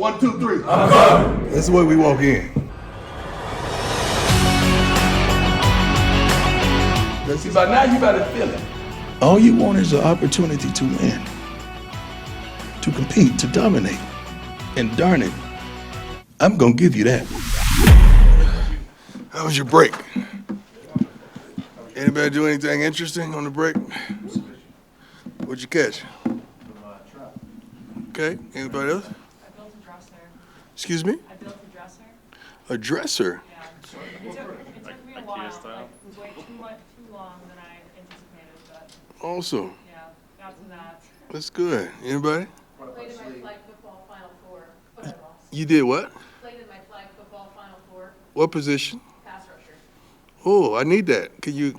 1, 2, 3. That's the way we walk in. See, by now you better feel it. All you want is an opportunity to win, to compete, to dominate. And darn it, I'm gonna give you that. How was your break? Anybody do anything interesting on the break? What'd you catch? Okay, anybody else? I built a dresser. Excuse me? I built a dresser. A dresser? Yeah. It took me a while. Like, it was way too long than I anticipated, but Awesome. yeah, got to that. That's good. Anybody? Played in my flag football Final Four, but I lost. You did what? Played in my flag football Final Four, What position? pass rusher. Oh, I need that. Can you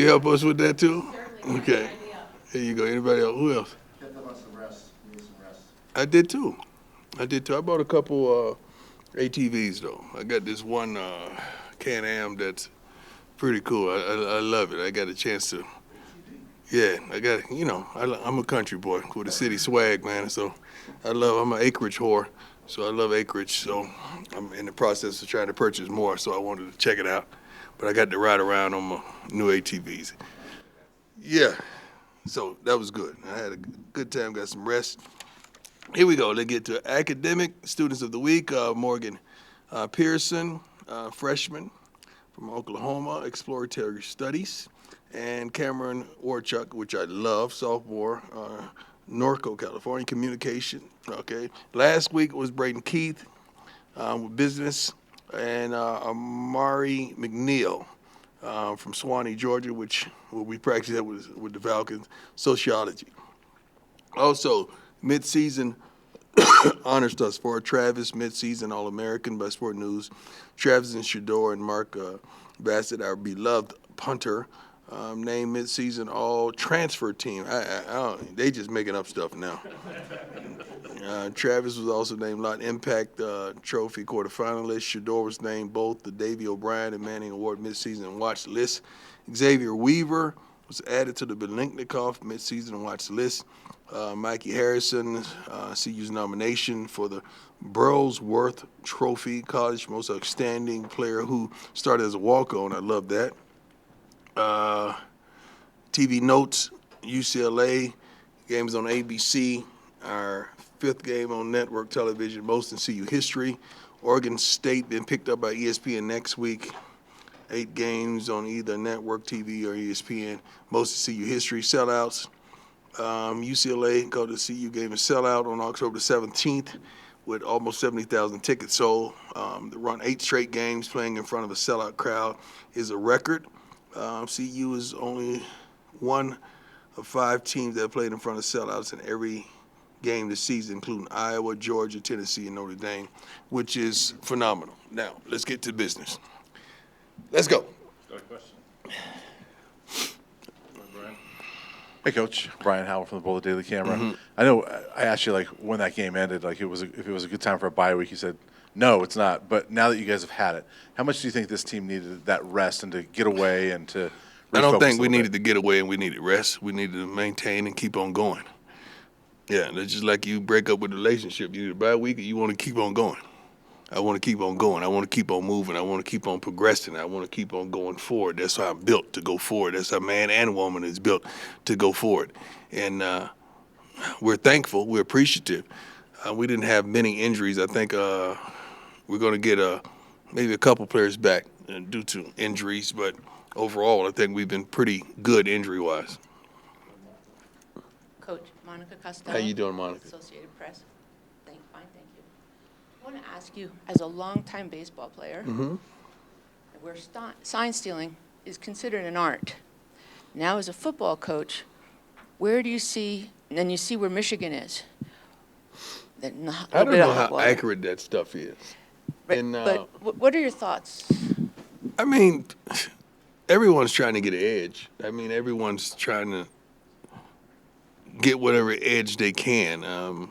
help us with that too? Certainly. Okay. Idea. There you go. Anybody else? Who else? Get them on some rest. You need some rest. I did too. I bought a couple ATVs though. I got this one Can-Am that's pretty cool. I love it. I got a chance to. Yeah, I got. I'm a country boy with a city swag, man. So I'm an acreage whore. So I love acreage. So I'm in the process of trying to purchase more. So I wanted to check it out. But I got to ride around on my new ATVs. Yeah. So that was good. I had a good time, got some rest. Here we go. Let's get to academic students of the week. Morgan Pearson, freshman from Oklahoma, exploratory studies, and Cameron Warchuk, which I love, sophomore, Norco, California, communication. Okay. Last week was Braden Keith with business, and Amari McNeil. From Swanee, Georgia, which we practice at with the Falcons, sociology. Also, mid-season honors thus far, Travis, mid-season All-American by Sport News. Travis and Shador and Mark Bassett, our beloved punter, named mid-season All-Transfer Team. They just making up stuff now. Travis was also named Lot Impact Trophy quarterfinalist. Shador was named both the Davey O'Brien and Manning Award midseason watch list. Xavier Weaver was added to the Belinknikov midseason watch list. Mikey Harrison, CU's nomination for the Burlsworth Trophy, college most outstanding player who started as a walk-on. I love that. TV notes, UCLA, games on ABC. Our fifth game on network television, most in CU history. Oregon State been picked up by ESPN next week. 8 games on either network TV or ESPN, most in CU history. Sellouts. UCLA go to CU game and sellout on October 17th with almost 70,000 tickets sold. To run 8 straight games playing in front of a sellout crowd is a record. CU is only one of 5 teams that played in front of sellouts in every game this season, including Iowa, Georgia, Tennessee, and Notre Dame, which is phenomenal. Now, let's get to business. Let's go. Got a question. Hey, Coach. Brian Howell from the Boulder Daily Camera. Mm-hmm. I know I asked you, when that game ended, if it was a good time for a bye week, you said, no, it's not. But now that you guys have had it, how much do you think this team needed that rest and to get away and to I don't think we needed to get away and we needed rest. We needed to maintain and keep on going. Yeah, that's just like you break up with a relationship. You need a bad week, you want to keep on going. I want to keep on going. I want to keep on moving. I want to keep on progressing. I want to keep on going forward. That's how I'm built to go forward. That's how man and woman is built to go forward. And we're thankful. We're appreciative. We didn't have many injuries. I think we're going to get maybe a couple players back due to injuries. But overall, I think we've been pretty good injury-wise. Coach, Monica Costello. How you doing, Monica? Associated Press. Fine, thank you. I want to ask you, as a longtime baseball player, where sign stealing is considered an art, now as a football coach, where do you see, and you see where Michigan is? I don't know how accurate that stuff is. Right, And, but what are your thoughts? I mean, everyone's trying to get an edge. I mean, everyone's trying to get whatever edge they can.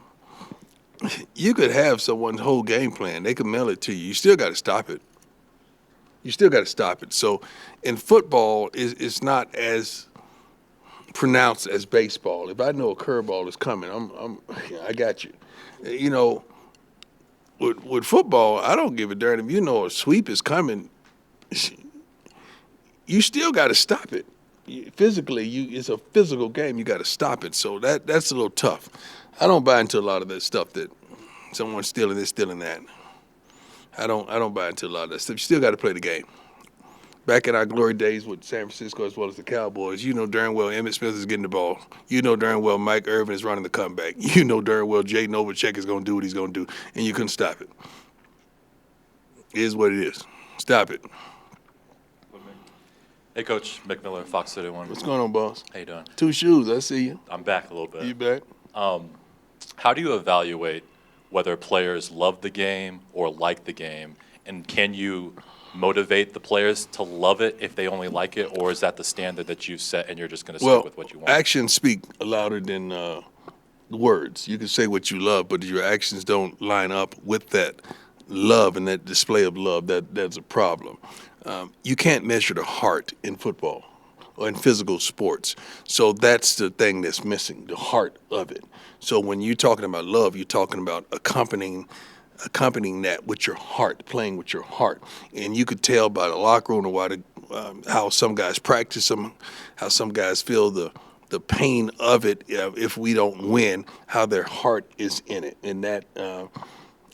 You could have someone's whole game plan. They could mail it to you. You still got to stop it. So in football, it's not as pronounced as baseball. If I know a curveball is coming, I got you. You know, with football, I don't give a darn if you know a sweep is coming. You still got to stop it. Physically, it's a physical game. You got to stop it. So that's a little tough. I don't buy into a lot of that stuff that someone's stealing this, stealing that. I don't buy into a lot of that stuff. You still got to play the game. Back in our glory days with San Francisco as well as the Cowboys, you know darn well Emmitt Smith is getting the ball. You know darn well Mike Irvin is running the comeback. You know darn well Jay Novacek is going to do what he's going to do, and you couldn't stop it. It is what it is. Stop it. Hey, Coach. Mick Miller, Fox 31. What's going on, boss? How you doing? Two shoes. I see you. I'm back a little bit. You back? How do you evaluate whether players love the game or like the game, and can you motivate the players to love it if they only like it, or is that the standard that you set and you're just going to stick with what you want? Actions speak louder than words. You can say what you love, but your actions don't line up with that love and that display of love. That's a problem. You can't measure the heart in football or in physical sports. So that's the thing that's missing, the heart of it. So when you're talking about love, you're talking about accompanying that with your heart, playing with your heart. And you could tell by the locker room or how some guys practice them, how some guys feel the pain of it if we don't win, how their heart is in it. And that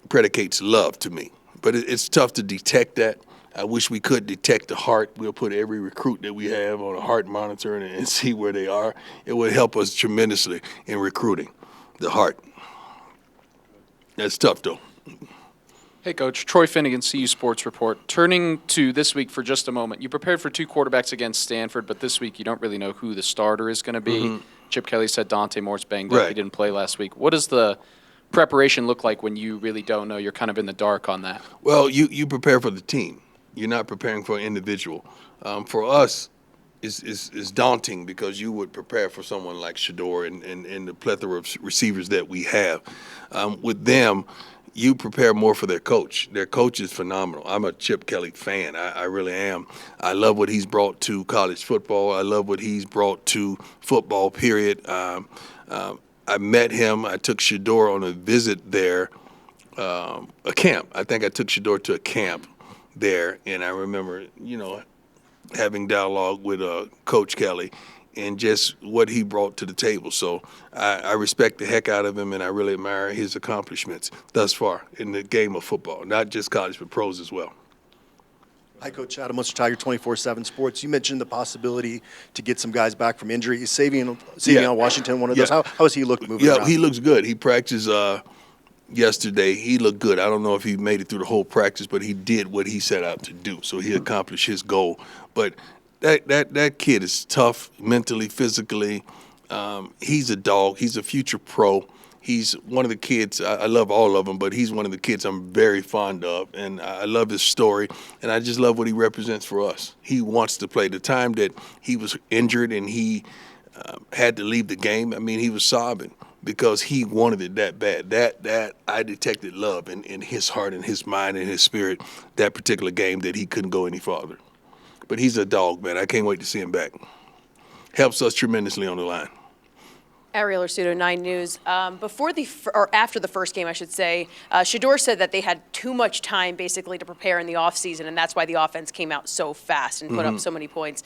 predicates love to me. But it's tough to detect that. I wish we could detect the heart. We'll put every recruit that we have on a heart monitor and see where they are. It would help us tremendously in recruiting, the heart. That's tough, though. Hey, Coach. Troy Finnegan, CU Sports Report. Turning to this week for just a moment. You prepared for 2 quarterbacks against Stanford, but this week you don't really know who the starter is going to be. Mm-hmm. Chip Kelly said Dante Moore's banged up. Right. He didn't play last week. What does the preparation look like when you really don't know? You're kind of in the dark on that. Well, you prepare for the team. You're not preparing for an individual. For us, it's daunting because you would prepare for someone like Shador and the plethora of receivers that we have. With them, you prepare more for their coach. Their coach is phenomenal. I'm a Chip Kelly fan. I really am. I love what he's brought to college football. I love what he's brought to football, period. I met him. I took Shador on a visit there, a camp. I think I took Shador to a camp there, and I remember, having dialogue with Coach Kelly and just what he brought to the table. So I respect the heck out of him, and I really admire his accomplishments thus far in the game of football, not just college, but pros as well. Hi, Coach Adam Munster, Tiger 24/7 Sports. You mentioned the possibility to get some guys back from injury. Is Savion Washington one of those? How has he looked moving around? Yeah, he looks good. He practiced yesterday. He looked good. I don't know if he made it through the whole practice, but he did what he set out to do. So he accomplished his goal. But that kid is tough mentally, physically. He's a dog. He's a future pro. He's one of the kids, I love all of them, but he's one of the kids I'm very fond of, and I love his story, and I just love what he represents for us. He wants to play. The time that he was injured and he had to leave the game, I mean, he was sobbing because he wanted it that bad. That I detected love in his heart and his mind and his spirit that particular game that he couldn't go any farther. But he's a dog, man. I can't wait to see him back. Helps us tremendously on the line. Ariel Arsuto, 9 News. After the first game, I should say, Shador said that they had too much time basically to prepare in the offseason, and that's why the offense came out so fast and put up so many points.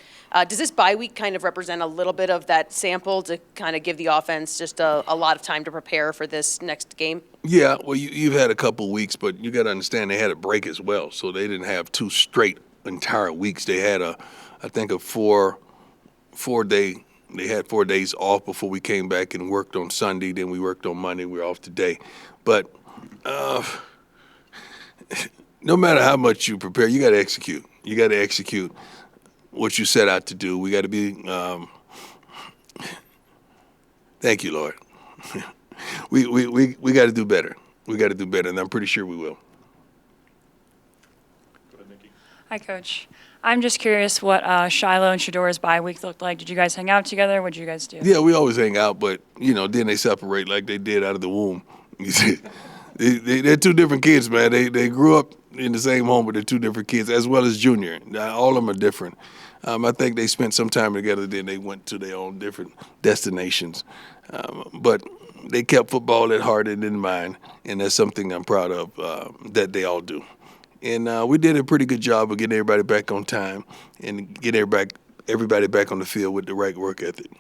Does this bye week kind of represent a little bit of that sample to kind of give the offense just a lot of time to prepare for this next game? Yeah, well, you've had a couple weeks, but you got to understand they had a break as well, so they didn't have 2 straight entire weeks. They had a 4-day. They had 4 days off before we came back and worked on Sunday. Then we worked on Monday. We're off today. But no matter how much you prepare, you got to execute. You got to execute what you set out to do. We got to be thank you, Lord. we got to do better. We got to do better, and I'm pretty sure we will. Hi, Coach. I'm just curious what Shiloh and Shador's bye week looked like. Did you guys hang out together? What did you guys do? Yeah, we always hang out, but, then they separate like they did out of the womb. You see, they're 2 different kids, man. They grew up in the same home, but they're 2 different kids, as well as Junior. All of them are different. I think they spent some time together, then they went to their own different destinations. But they kept football at heart and in mind, and that's something I'm proud of that they all do. And we did a pretty good job of getting everybody back on time and getting everybody back on the field with the right work ethic.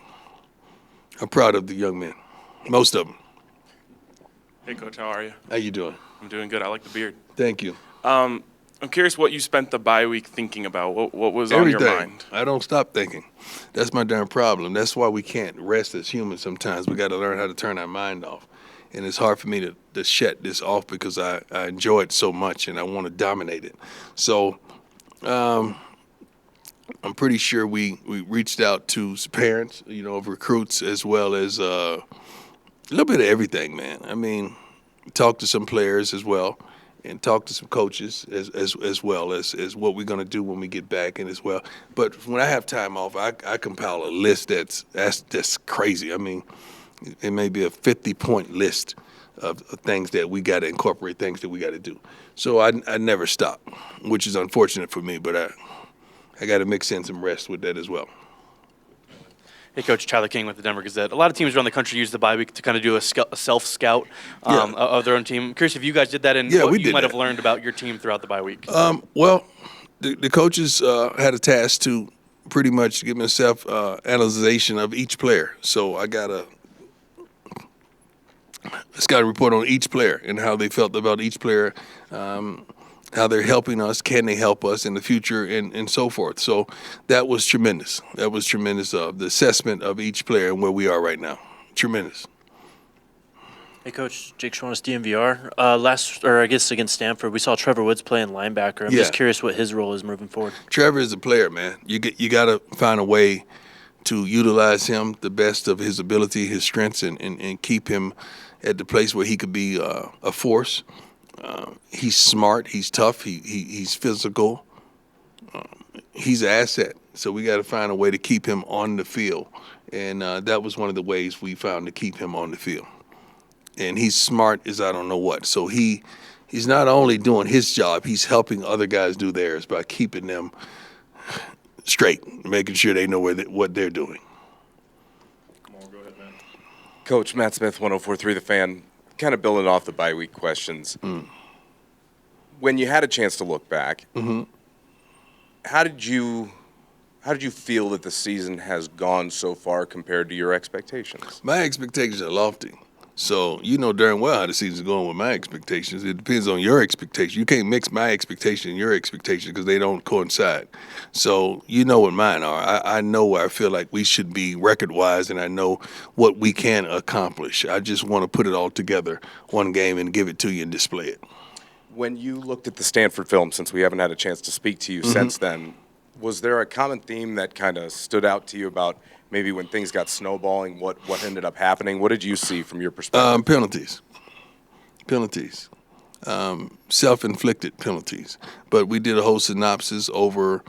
I'm proud of the young men, most of them. Hey, Coach, how are you? How you doing? I'm doing good. I like the beard. Thank you. I'm curious what you spent the bye week thinking about. What was Everything. on your mind? I don't stop thinking. That's my darn problem. That's why we can't rest as humans sometimes. We got to learn how to turn our mind off. And it's hard for me to shut this off because I enjoy it so much and I want to dominate it. So I'm pretty sure we reached out to parents, of recruits as well as a little bit of everything, man. I mean, talk to some players as well and talk to some coaches as well as what we're going to do when we get back and as well. But when I have time off, I compile a list that's crazy. I mean, it may be a 50-point list of things that we got to incorporate, things that we got to do. So I never stop, which is unfortunate for me, but I got to mix in some rest with that as well. Hey, Coach, Tyler King with the Denver Gazette. A lot of teams around the country use the bye week to kind of do a self-scout of their own team. I'm curious if you guys did that and what you might have learned about your team throughout the bye week. Well, the coaches had a task to pretty much give me a self-analyzation of each player. So I got a report on each player and how they felt about each player, how they're helping us, can they help us in the future, and so forth. So that was tremendous. That was tremendous, the assessment of each player and where we are right now. Tremendous. Hey, Coach, Jake Schwannis, DMVR. Against Stanford, we saw Trevor Woods playing linebacker. I'm just curious what his role is moving forward. Trevor is a player, man. You got to find a way to utilize him the best of his ability, his strengths, and keep him at the place where he could be a force. He's smart. He's tough. He's physical. He's an asset. So we got to find a way to keep him on the field. And that was one of the ways we found to keep him on the field. And he's smart as I don't know what. So he's not only doing his job, he's helping other guys do theirs by keeping them straight, making sure they know what they're doing. Come on, go ahead, man. Coach, Matt Smith, 104.3 The Fan, kind of building off the bye week questions. When you had a chance to look back, how did you feel that the season has gone so far compared to your expectations? My expectations are lofty. So you know darn well how the season's going with my expectations. It depends on your expectation. You can't mix my expectation and your expectation because they don't coincide. So you know what mine are. I know where I feel like we should be record-wise, and I know what we can accomplish. I just want to put it all together one game and give it to you and display it. When you looked at the Stanford film, since we haven't had a chance to speak to you since then, was there a common theme that kind of stood out to you about maybe when things got snowballing, what ended up happening? What did you see from your perspective? Penalties. Self-inflicted penalties. But we did a whole synopsis over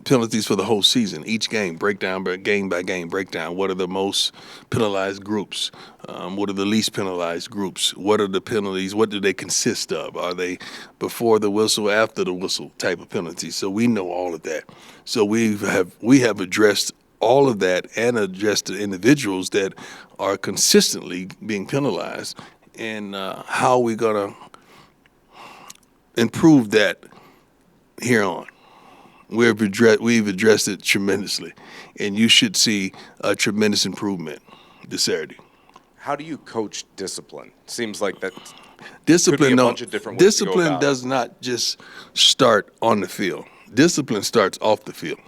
penalties for the whole season. Each game, game by game breakdown. What are the most penalized groups? What are the least penalized groups? What are the penalties? What do they consist of? Are they before the whistle, after the whistle type of penalties? So we know all of that. So we have addressed all of that and addressed the individuals that are consistently being penalized, and how we're going to improve that here on. We've addressed it tremendously, and you should see a tremendous improvement this Saturday. How do you coach discipline? Seems like that discipline, could be a bunch of different ways to go discipline about it. does not just start on the field. Discipline starts off the field,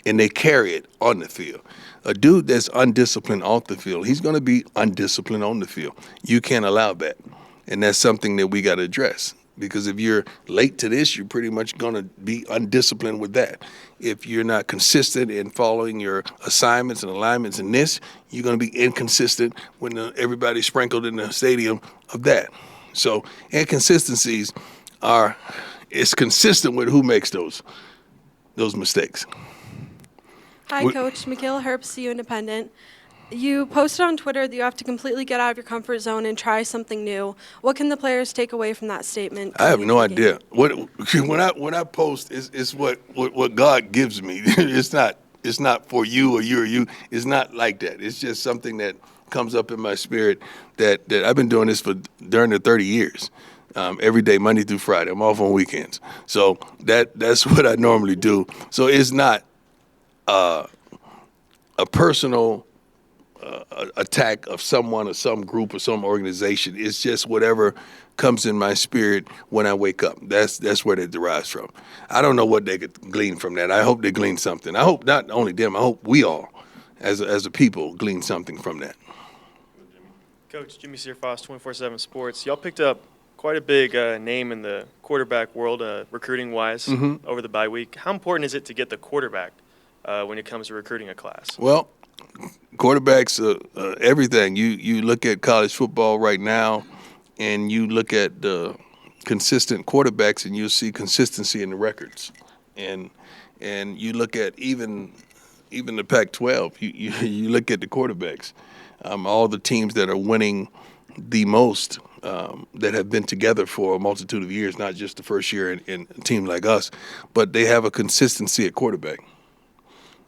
and they carry it on the field. A dude that's undisciplined off the field, he's going to be undisciplined on the field. You can't allow that, and that's something that we got to address. Because if you're late to this, you're pretty much going to be undisciplined with that. If you're not consistent in following your assignments and alignments in this, you're going to be inconsistent when everybody's sprinkled in the stadium of that. So inconsistencies it's consistent with who makes those mistakes. Hi, Coach. Michaela Herbst, CU Independent. You posted on Twitter that you have to completely get out of your comfort zone and try something new. What can the players take away from that statement? I have no idea. When I post, it's what God gives me. It's not for you or you or you. It's not like that. It's just something that comes up in my spirit that I've been doing this for during the 30 years. Every day, Monday through Friday. I'm off on weekends. So that's what I normally do. So it's not a personal attack of someone or some group or some organization. It's just whatever comes in my spirit when I wake up. That's where that derives from. I don't know what they could glean from that. I hope they glean something. I hope not only them, I hope we all, as a people, glean something from that. Coach, Jimmy Searfoss, 24/7 Sports. Y'all picked up quite a big name in the quarterback world, recruiting-wise, over the bye week. How important is it to get the quarterback when it comes to recruiting a class? Well, quarterbacks, everything. You look at college football right now, and you look at the consistent quarterbacks, and you'll see consistency in the records. And you look at even the Pac-12. You look at the quarterbacks. All the teams that are winning the most, that have been together for a multitude of years, not just the first year in a team like us, but they have a consistency at quarterback.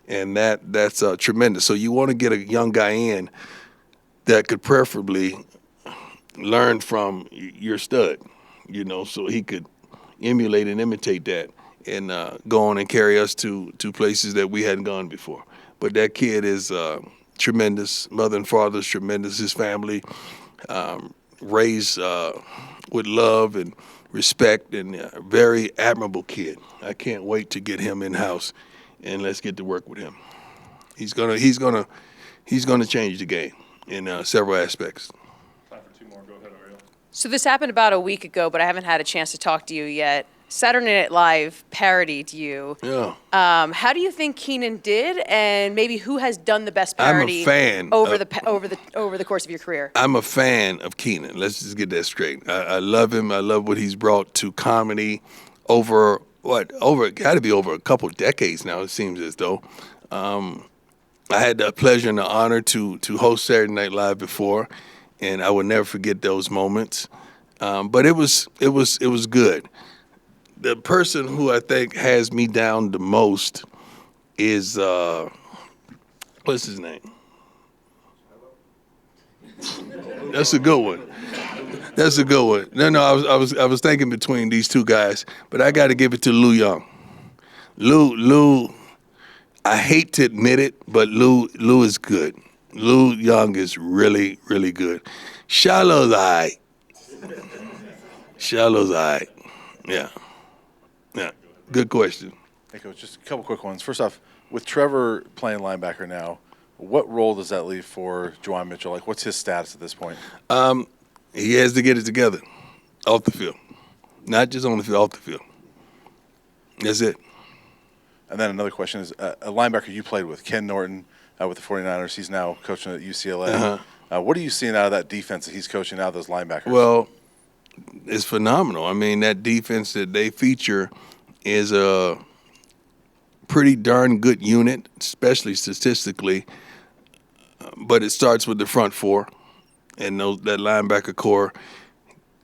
And that's tremendous. So you want to get a young guy in that could preferably learn from your stud, so he could emulate and imitate that and go on and carry us to places that we hadn't gone before. But that kid is tremendous. Mother and father's tremendous. His family raised with love and respect, and a very admirable kid. I can't wait to get him in-house, and let's get to work with him. He's gonna change the game in several aspects. Time for two more. Go ahead, Ariel. So this happened about a week ago, but I haven't had a chance to talk to you yet. Saturday Night Live parodied you. Yeah. How do you think Keenan did, and maybe who has done the best parody I'm a fan over the course of your career? I'm a fan of Keenan. Let's just get that straight. I love him. I love what he's brought to comedy over got to be over a couple decades now, it seems as though. I had the pleasure and the honor to host Saturday Night Live before, and I will never forget those moments. But it was good. The person who I think has me down the most is what's his name? That's a good one. That's a good one. No, I was thinking between these two guys, but I got to give it to Lou Young. Lou, I hate to admit it, but Lou is good. Lou Young is really, really good. Shiloh's all right. Yeah. Good question. Hey, Coach, just a couple quick ones. First off, with Trevor playing linebacker now, what role does that leave for Juwan Mitchell? Like, what's his status at this point? He has to get it together off the field. Not just on the field, off the field. That's it. And then another question is, a linebacker you played with, Ken Norton, with the 49ers. He's now coaching at UCLA. What are you seeing out of that defense that he's coaching now, those linebackers? Well, it's phenomenal. I mean, that defense that they feature is a pretty darn good unit, especially statistically. But it starts with the front four and that linebacker core.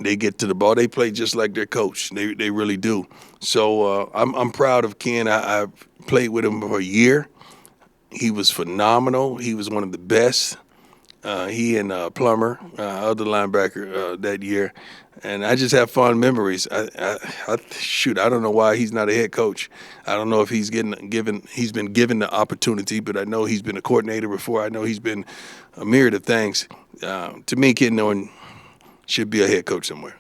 They get to the ball. They play just like their coach. They really do. So I'm proud of Ken. I've played with him for a year. He was phenomenal. He was one of the best. He and Plummer, other linebacker that year. And I just have fond memories. I don't know why he's not a head coach. I don't know if he's been given the opportunity, but I know he's been a coordinator before. I know he's been a myriad of things. To me, Ken Norton should be a head coach somewhere.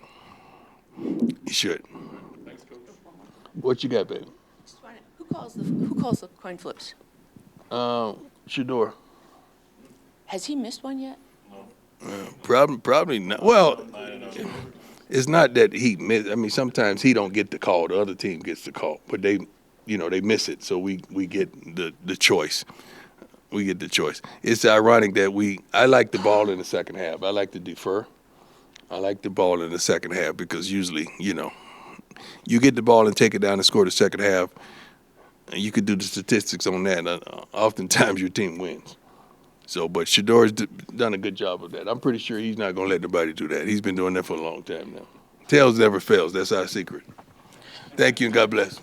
He should. Thanks, Coach. What you got, baby? Who calls the coin flips? Shador. Has he missed one yet? Probably not. Well, it's not that he missed. I mean, sometimes he don't get the call. The other team gets the call, but they miss it, so we get the choice. We get the choice. It's ironic that I like the ball in the second half. I like to defer. I like the ball in the second half because usually, you get the ball and take it down and score the second half, and you could do the statistics on that. Oftentimes your team wins. So, but Shador's done a good job of that. I'm pretty sure he's not going to let nobody do that. He's been doing that for a long time now. Tails never fails. That's our secret. Thank you and God bless.